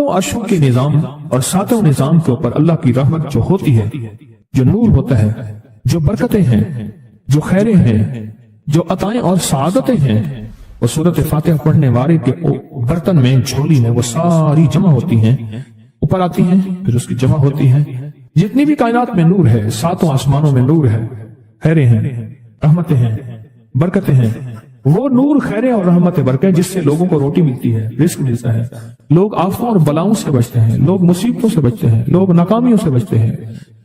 عرشوں کے نظام اور ساتوں نظام کے اوپر اللہ کی رحمت جو ہوتی ہے، جو نور ہوتا ہے، جو برکتیں ہیں، جو خیریں ہیں، جو عطائیں اور سعادتیں ہیں، وہ سورۃ فاتحہ پڑھنے والے کے برتن میں، جھولی میں وہ ساری جمع ہوتی ہیں، اوپر آتی ہیں، پھر اس کی جمع ہوتی ہیں۔ جتنی بھی کائنات میں نور ہے، ساتوں آسمانوں میں نور ہے، خیریں ہیں، رحمتیں ہیں، برکتیں ہیں، وہ نور، خیریں اور رحمت برکت جس سے لوگوں کو روٹی ملتی ہے، رزق ملتا ہے، لوگ آفتوں اور بلاؤں سے بچتے ہیں، لوگ مصیبتوں سے بچتے ہیں، لوگ ناکامیوں سے بچتے ہیں،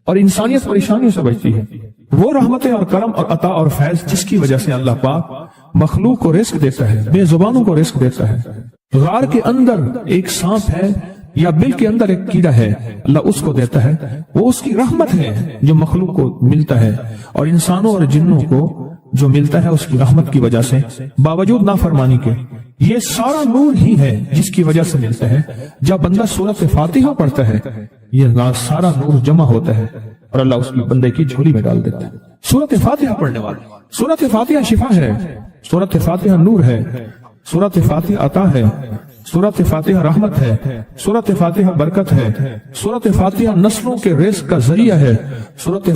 اور انسانیت پریشانیوں سے بچتی ہے۔ وہ رحمتیں اور کرم اور عطا اور فیض جس کی وجہ سے اللہ پاک مخلوق کو رزق دیتا ہے، بے زبانوں کو رزق دیتا ہے۔ غار کے اندر ایک سانپ ہے یا بل کے اندر ایک کیڑا ہے، اللہ اس کو دیتا ہے، وہ اس کی رحمت ہے جو مخلوق کو ملتا ہے، اور انسانوں اور جنوں کو جو ملتا ہے اس کی رحمت کی وجہ سے، باوجود نافرمانی کے۔ یہ سارا نور ہی ہے جس کی وجہ سے ملتا ہے۔ جب بندہ سورۃ فاتحہ پڑھتا ہے، یہ سارا نور جمع ہوتا ہے اور اللہ اس بندے کی جھولی میں ڈال دیتا ہے۔ سورۃ فاتحہ پڑھنے والے، سورۃ فاتحہ شفا ہے، سورۃ فاتحہ نور ہے، سورۃ فاتحہ عطا ہے، سورۃ فاتحہ رحمت ہے، سورۃ فاتحہ برکت ہے، سورۃ فاتحہ نسلوں کے رزق کا ذریعہ ہے، سورۃ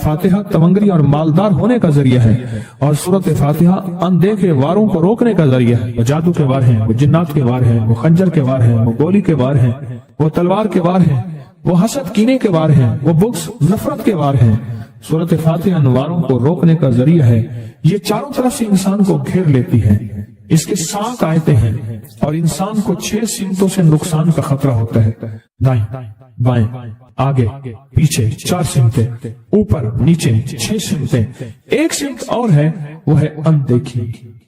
فاتحہ تمنگری اور مالدار ہونے کا ذریعہ ہے، اور سورۃ فاتحہ اندیکھے واروں کو روکنے کا ذریعہ ہے۔ وہ جادو کے وار ہیں، وہ جنات کے وار ہیں، وہ خنجر کے وار ہیں، وہ گولی کے وار ہیں، وہ تلوار کے وار ہیں، وہ حسد کینے کے وار ہیں، وہ بغض نفرت کے وار ہیں۔ سورۃ فاتحہ ان واروں کو روکنے کا ذریعہ ہے۔ یہ چاروں طرف سے انسان کو گھیر لیتی ہے۔ اس کے 7 آیتیں ہیں اور انسان کو 6 سمتوں سے نقصان کا خطرہ ہوتا ہے۔ دائیں بائیں آگے پیچھے 4 سمتیں، اوپر نیچے 6 سمتیں۔ ایک سمت اور ہے، وہ ہے اندیکھی۔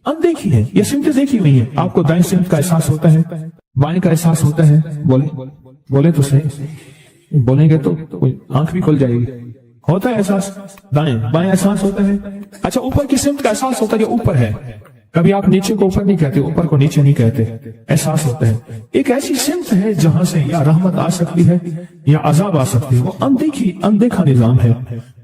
اندیکھی ہے، یہ سمتیں دیکھی ہوئی ہیں۔ آپ کو دائیں سمت کا احساس ہوتا ہے، بائیں کا احساس ہوتا ہے، بولے تو صحیح، بولیں گے تو آنکھ بھی کھل جائے گی۔ ہوتا ہے احساس، دائیں بائیں احساس ہوتا ہے۔ اچھا، اوپر کی سمت کا احساس ہوتا ہے، جو اوپر ہے۔ کبھی آپ نیچے کو اوپر نہیں کہتے، اوپر کو نیچے نہیں کہتے، احساس ہوتا ہے۔ ایک ایسی سمت ہے جہاں سے یا رحمت آ سکتی ہے یا عذاب آ سکتی ہے، وہ اندیکھا نظام ہے۔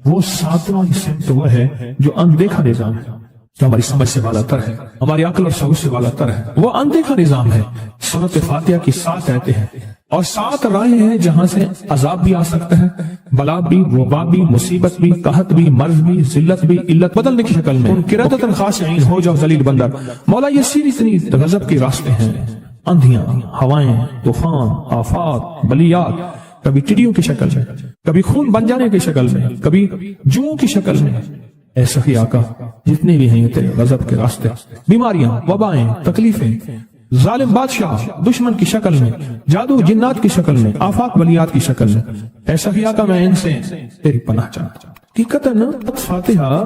وہ 7واں سمت وہ ہے جو اندیکھا نظام ہے، جو ہماری سمجھ سے بالا تر ہے، ہماری عقل اور شعور سے بالا تر ہے۔ وہ اندیکھا نظام ہے۔ سورۃ فاتحہ کی 7 آیتیں ہیں اور 7 راہیں ہیں جہاں سے عذاب بھی آ سکتا ہے، بلا بھی، وبا بھی، مصیبت بھی، قحط بھی، مرض بھی، ذلت بھی، علت بدلنے کی شکل میں۔ قرۃ خاشعین، ہو جاؤ ذلیل بندر۔ مولا یہ سیدھی اتنی غضب کے راستے ہیں، اندھیاں، ہوائیں، طوفان، آفات، بلیات، کبھی ٹڈیوں کی شکل میں، کبھی خون بن جانے کی شکل میں، کبھی جوؤں کی شکل میں۔ اے سخی آقا، جتنے بھی ہیں تیرے غضب کے راستے، بیماریاں، وبائیں، تکلیفیں، ظالم بادشاہ دشمن کی شکل میں، جادو جنات کی شکل میں، آفات بلیات کی شکل میں، ایسا کیا کہ میں ان سے تیری پناہ چاہتا ہوں۔ حقیقتاً فاتحہ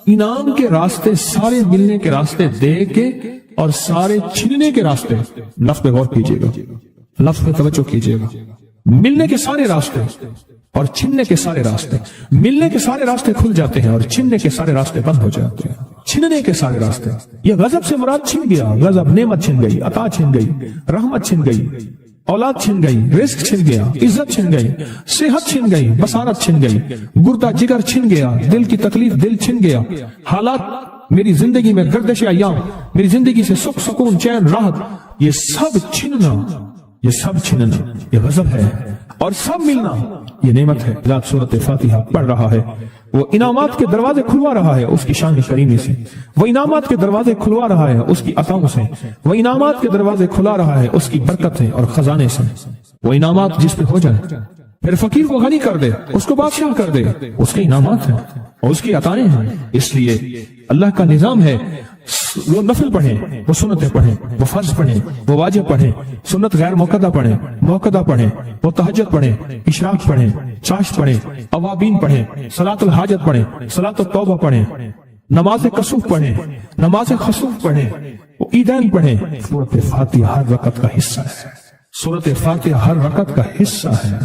انعام کے راستے، سارے ملنے کے راستے دے کے اور سارے چھننے کے راستے، لفظ پہ غور کیجیے گا، لفظ پہ توجہ کیجیے گا۔ ملنے کے سارے راستے اور چھننے کے سارے راستے، ملنے کے سارے راستے کھل جاتے ہیں اور چھننے کے سارے راستے بند ہو جاتے ہیں۔ چھننے کے سارے راستے، یہ غضب سے مراد چھن گیا، غضب نعمت چھن گئی، عطا چھن گئی، رحمت چھن گئی، اولاد چھن گئی، رزق چھن گیا، عزت چھن گئی، صحت چھن گئی، بصارت چھن گئی، گردہ جگر چھن گیا، دل کی تکلیف دل چھن گیا، حالات میری زندگی میں گردش ایام، میری زندگی سے سکھ سکون چین راحت، یہ سب چھننا، یہ سب چھننا یہ غضب ہے، اور سب ملنا یہ نعمت ہے۔ ذات سورۃ فاتحہ پڑھ رہا ہے، وہ انعامات کے دروازے کھلوا رہا ہے اس کی شان کریمی سے، وہ انعامات کے دروازے کھلوا رہا ہے اس کی عطاؤں سے، وہ انعامات کے دروازے کھلا رہا ہے اس کی برکت ہے اور خزانے سے۔ وہ انعامات جس پہ ہو جائے، پھر فقیر کو غنی کر دے، اس کو بادشاہ کر دے، اس کے انعامات ہیں اور اس کی عطائیں ہیں۔ اس لیے اللہ کا نظام ہے، وہ نفل پڑھیں، وہ سنتیں پڑھیں، وہ فرض پڑھیں، وہ واجب پڑھیں، سنت غیر موقدہ پڑھیں، موقدہ پڑھیں، وہ تہجد پڑھیں، اشراق پڑھیں، چاشت پڑھیں، اوابین پڑھیں، صلاۃ الحاجت پڑھیں، صلاۃ التوبہ پڑھیں، نماز کسوف پڑھیں، نماز خسوف پڑھیں، وہ عیدین پڑھیں۔ سورۃ فاتحہ ہر رکعت کا حصہ ہے، سورۃ فاتحہ ہر رکعت کا حصہ ہے،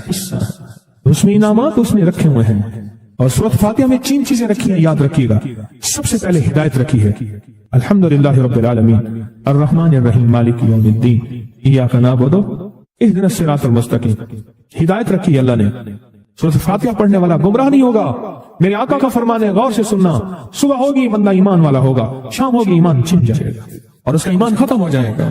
اس میں انعامات اس نے رکھے ہوئے ہیں۔ اور سورۃ فاتحہ میں 3 چیزیں رکھی ہیں، یاد رکھیے گا۔ سب سے پہلے ہدایت رکھی ہے، الحمدللہ رب العالمین الرحمن الرحیم مالک یوم الدین ایاک نعبد اہدنا الصراط المستقیم۔ ہدایت رکھی ہے اللہ نے۔ سورۃ فاتحہ پڑھنے والا گمراہ نہیں ہوگا، میرے آقا کا فرمان ہے، غور سے سننا۔ صبح ہوگی بندہ ایمان والا ہوگا، شام ہوگی ایمان چھن جائے گا اور اس کا ایمان ختم ہو جائے گا۔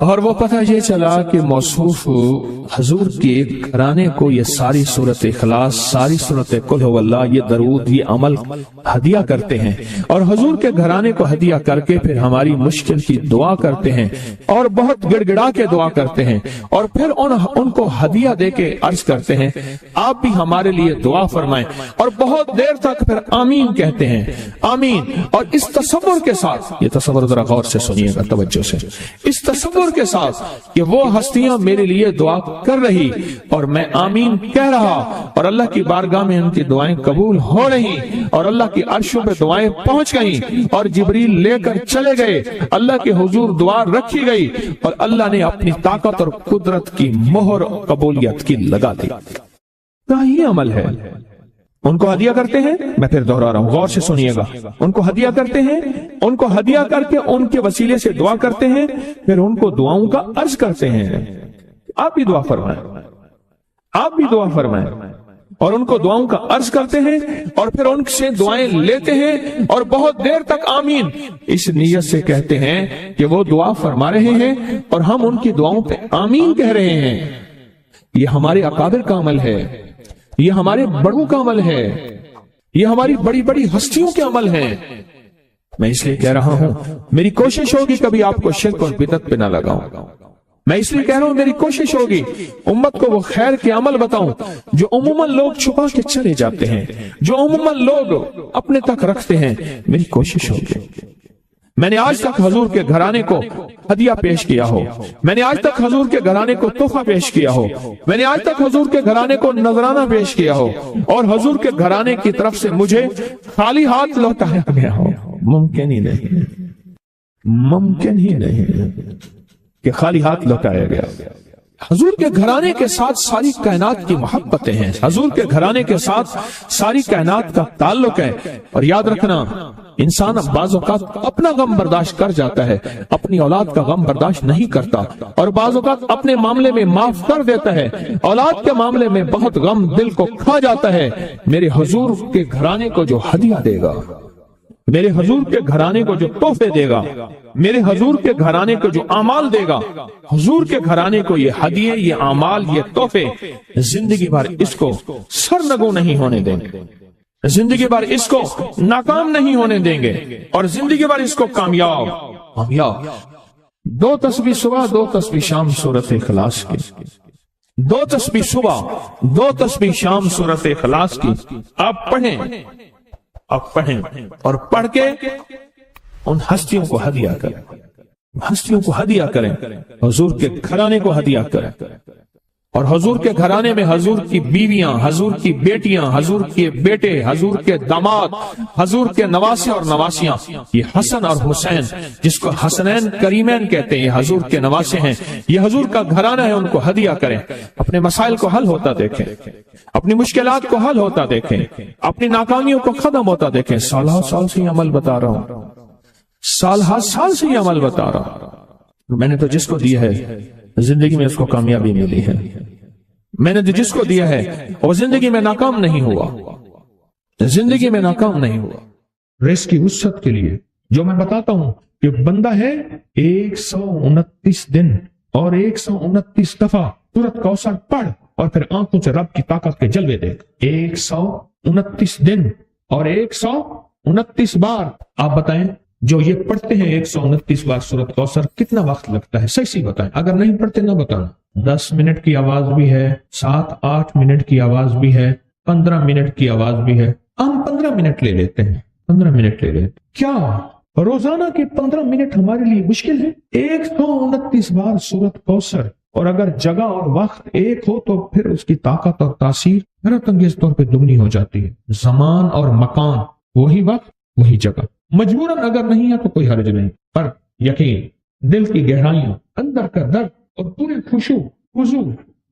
اور وہ پتہ یہ چلا کہ موصوف حضور کے گھرانے کو یہ ساری سورت اخلاص، ساری سورت قل هو اللہ، یہ درود، یہ عمل ہدیہ کرتے ہیں، اور حضور کے گھرانے کو ہدیہ کر کے پھر ہماری مشکل کی دعا کرتے ہیں اور بہت گڑ گڑا کے دعا کرتے ہیں، اور پھر ان کو ہدیہ دے کے عرض کرتے ہیں آپ بھی ہمارے لیے دعا فرمائیں، اور بہت دیر تک پھر آمین کہتے ہیں، آمین۔ اور اس تصور کے ساتھ، یہ تصور ذرا غور سے سنیے گا توجہ سے، اس تصور کے ساتھ کہ وہ ہستیاں میرے لیے دعا کر رہی اور میں آمین کہہ رہا، اور اللہ کی بارگاہ میں ان کی دعائیں قبول ہو رہی، اور اللہ کی عرشوں پہ دعائیں پہنچ گئیں، اور جبریل لے کر چلے گئے، اللہ کے حضور دعا رکھی گئی، اور اللہ نے اپنی طاقت اور قدرت کی مہر قبولیت کی لگا دی۔ یہ عمل ہے۔ ان کو ہدیہ کرتے ہیں، میں پھر دوہرا رہا ہوں، غور سے سنیے گا، ان کو ہدیہ کرتے ہیں، ان کو ہدیہ کر کے ان کے وسیلے سے دعا کرتے ہیں، پھر ان کو دعاؤں کا عرض کرتے ہیں آپ بھی دعا فرمائیں، آپ بھی دعا فرمائیں، اور ان کو دعاؤں کا عرض کرتے ہیں، اور پھر ان سے دعائیں لیتے ہیں، اور بہت دیر تک آمین اس نیت سے کہتے ہیں کہ وہ دعا فرما رہے ہیں اور ہم ان کی دعاؤں پہ آمین کہہ رہے ہیں۔ یہ ہمارے اکابر کا عمل ہے، یہ ہمارے بڑوں کا عمل ہے، یہ ہماری بڑی بڑی ہستیوں کے عمل ہیں۔ میں اس لیے کہہ رہا ہوں میری کوشش ہوگی کبھی آپ کو شرک اور بدعت پہ نہ لگاؤں، میں اس لیے کہہ رہا ہوں میری کوشش ہوگی امت کو وہ خیر کے عمل بتاؤں جو عموماً لوگ چھپا کے چلے جاتے ہیں، جو عموماً لوگ اپنے تک رکھتے ہیں، میری کوشش ہوگی۔ میں نے آج تک حضور کے گھرانے کو ہدیہ پیش کیا ہو، میں نے آج تک حضور کے گھرانے کو تحفہ پیش کیا ہو، میں نے آج تک حضور کے گھرانے کو نذرانہ پیش کیا ہو، اور حضور کے گھرانے کی طرف سے مجھے خالی ہاتھ لوٹایا گیا ہو۔ ممکن ہی نہیں، ممکن ہی نہیں کہ خالی ہاتھ لوٹایا گیا۔ حضور کے گھرانے کے ساتھ ساری کائنات کی محبتیں ہیں، حضور کے گھرانے کے ساتھ ساری کائنات کا تعلق ہے، اور یاد رکھنا انسان بعض اوقات اپنا غم برداشت کر جاتا ہے، اپنی اولاد کا غم برداشت نہیں کرتا، اور بعض اوقات اپنے معاملے میں معاف کر دیتا ہے، اولاد کے معاملے میں بہت غم دل کو کھا جاتا ہے۔ میرے حضور کے گھرانے کو جو ہدیہ دے گا، میرے حضور کے گھرانے کو جو تحفے دے گا، میرے حضور کے گھرانے کو جو اعمال دے گا، حضور کے گھرانے کو یہ ہدیے، یہ اعمال، یہ تحفے زندگی بھر اس کو سرنگوں نہیں ہونے دیں گے، زندگی بھر اس کو ناکام نہیں ہونے دیں گے، اور زندگی بھر اس کو کامیاب۔ 2 تسبیح صبح، 2 تسبیح شام سورت اخلاص کی، 2 تسبیح صبح، 2 تسبیح شام سورت اخلاص کی آپ پڑھیں، آپ پڑھیں، اور پڑھ کے ان ہستیوں کو ہدیہ کریں، ہستیوں کو ہدیہ کریں، حضور کے گھرانے کو ہدیہ کریں، اور حضور کے گھرانے میں حضور کی بیویاں، حضور کی بیٹیاں، حضور کے بیٹے، حضور کے داماد، حضور کے نواسے اور نواسیاں، یہ حسن اور حسین جس کو حسنین کریمین کہتے ہیں، یہ حضور کے نواسے ہیں، یہ حضور کا گھرانہ ہے، ان کو ہدیہ کریں، اپنے مسائل کو حل ہوتا دیکھیں، اپنی مشکلات کو حل ہوتا دیکھیں، اپنی ناکامیوں کو ختم ہوتا دیکھیں۔ سال سے یہ عمل بتا رہا ہوں، سال سے یہ عمل بتا رہا ہوں۔ میں نے تو جس کو دیا ہے زندگی میں اس کو کامیابی ملی ہے، میں نے جس کو دیا ہے وہ زندگی میں ناکام نہیں ہوا، زندگی میں ناکام نہیں ہوا۔ رزق کی وسعت کے لیے جو میں بتاتا ہوں کہ بندہ ہے 129 دن اور 129 دفعہ سورۃ کوثر پڑھ، اور پھر آنکھوں سے رب کی طاقت کے جلوے دیکھ۔ 129 دن اور 129 بار آپ بتائیں، جو یہ پڑھتے ہیں 129 بار سورۃ کوثر، کتنا وقت لگتا ہے؟ صحیح بتائیں، اگر نہیں پڑھتے نہ بتانا۔ 10 منٹ کی آواز بھی ہے، 7-8 منٹ کی آواز بھی ہے، 15 منٹ کی آواز بھی ہے۔ ہم 15 منٹ لے لیتے ہیں، 15 منٹ لے لیتے۔ کیا روزانہ کے 15 منٹ ہمارے لیے مشکل ہے؟ 129 بار سورۃ کوثر، اور اگر جگہ اور وقت ایک ہو تو پھر اس کی طاقت اور تاثیر حیرت انگیز طور پہ دگنی ہو جاتی ہے۔ زمان اور مکان، وہی وقت وہی جگہ، مجبوراً اگر نہیں ہے تو کوئی حرج نہیں، پر یقین، دل کی گہرائیاں، اندر کا درد اور پورے خشوع، خضوع،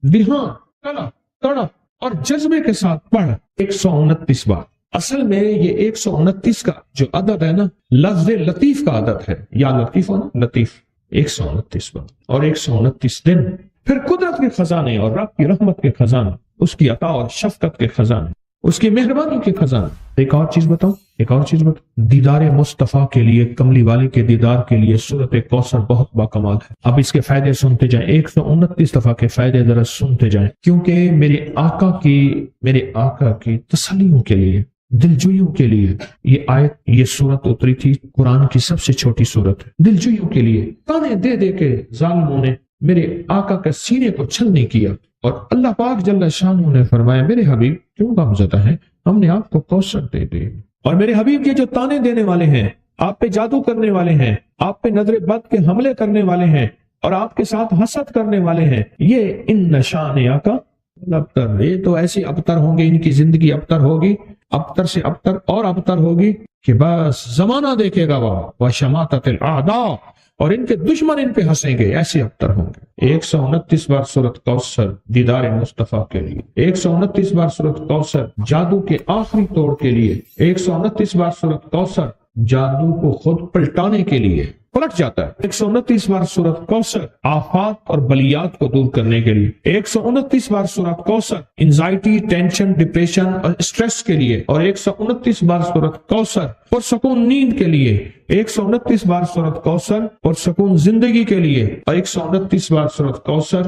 دھیان، طلب، تڑپ اور جذبے کے ساتھ پڑھ 129 بار۔ اصل میں یہ 129 کا جو عدد ہے نا، لفظ لطیف کا عدد ہے، یا لطیف ہو نا، لطیف، 129 بار اور 129 دن۔ پھر قدرت کے خزانے اور رب کی رحمت کے خزانے، اس کی عطا اور شفقت کے خزانے، اس کی مہربانی کے خزانے۔ ایک اور چیز بتاؤں، ایک اور چیز دیدار مصطفیٰ کے لیے، کملی والے کے دیدار کے لیے سورۃ کوثر بہت باکمال ہے۔ اب اس کے فائدے سنتے جائیں، 129 دفعہ کے فائدے ذرا سنتے جائیں، کیونکہ میرے آقا کی تسلیوں کے لیے، دلجوئیوں کے لیے یہ سورت اتری تھی۔ قرآن کی سب سے چھوٹی سورت ہے۔ دلجوئیوں کے لیے تانے دے دے کے ظالموں نے میرے آقا کے سینے کو چھلنی کیا، اور اللہ پاک جل شانہ نے فرمایا میرے حبیب کیوں غمزدہ ہیں، ہم نے آپ کو کوثر دے دی۔ اور میرے حبیب یہ جو تانے دینے والے ہیں، آپ پہ جادو کرنے والے ہیں، آپ پہ نظر بد کے حملے کرنے والے ہیں، اور آپ کے ساتھ حسد کرنے والے ہیں، یہ ان نشانیہ کا ابتر، یہ تو ایسے ابتر ہوں گے، ان کی زندگی ابتر ہوگی، ابتر سے ابتر اور ابتر ہوگی کہ بس زمانہ دیکھے گا وہ شماتت الاعداء، اور ان کے دشمن ان پہ ہنسیں گے، ایسے ابتر ہوں گے۔ 129 بار سورۃ کوثر دیدار مصطفیٰ کے لیے، 129 بار سورۃ کوثر جادو کے آخری توڑ کے لیے، 129 بار سورۃ کوثر جادو کو خود پلٹانے کے لیے، پلٹ جاتا ہے۔ 129 بار سورۃ کوثر آفات اور بلیات کو دور کرنے کے لیے، 129 بار سورۃ کوثر انزائٹی، ٹینشن، ڈپریشن اور اسٹریس کے لیے، اور 129 بار سورۃ کوثر پرسکون نیند کے لیے، 129 بار سورۃ کوثر پرسکون زندگی کے لیے، اور 129 بار سورۃ کوثر